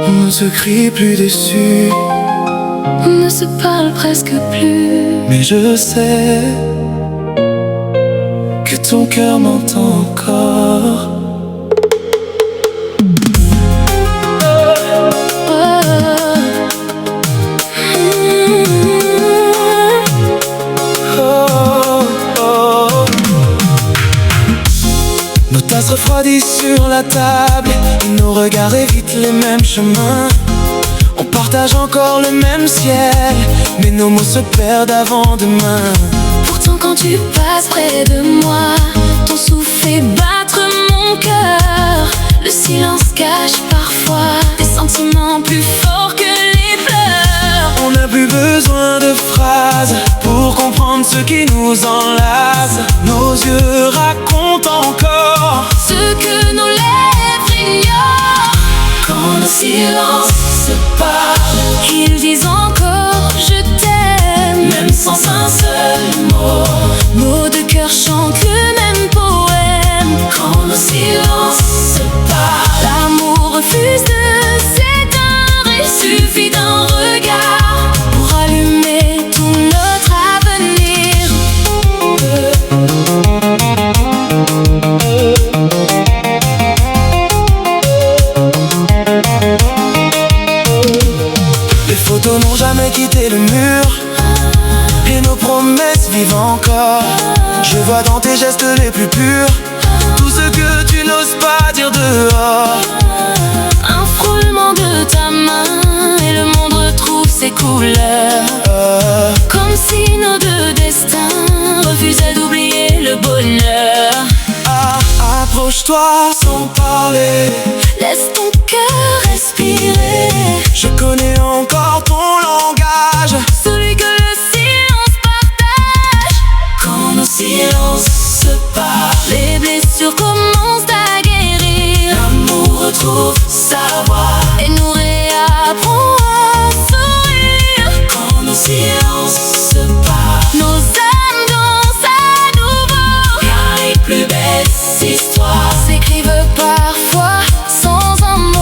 On ne se crie plus dessus, On ne se parle presque plus. mais je sais que ton cœur m'entend encore. Nos tasses refroidissent sur la table, nos regards évitent les mêmes chemins. On partage encore le même ciel, mais nos mots se perdent avant demain. Pourtant quand tu passes près de moi, ton souffle fait battre mon cœur. Le silence cache parfois des sentiments plus forts que les pleurs. On n'a plus besoin de phrases pour comprendre ce qui nous enlace. Nos yeux racontent encore Ce que nos lèvres ignorent. quand nos silences se parlent, Ils disent encore je t'aime, même sans un seul mot. mots de cœur chantent le même poème. Quand nos silences se parlent, L'amour refuse de s'éteindre. Il suffit d'un regard pour allumer tout notre avenir. les photos n'ont jamais quitté le mur, et nos promesses vivent encore. Je vois dans tes gestes les plus purs tout ce que tu n'oses pas dire dehors. Un frôlement de ta main et le monde retrouve ses couleurs. Comme si nos deux destins refusaient d'oublier le bonheur. Approche-toi sans parler, Laisse ton cœur respirer, je connais encore ton langage. celui que le silence partage. Quand nos silences se parlent, Les blessures commencent à guérir, l'amour retrouve sa voix. et nous réapprend à sourire. Quand nos silences se parlent, Nos âmes dansent à nouveau, car les plus belles histoires s'écrivent parfois sans un mot.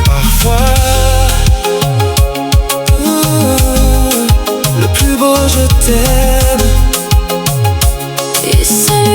parfois. Le plus beau je t'aime. Et celui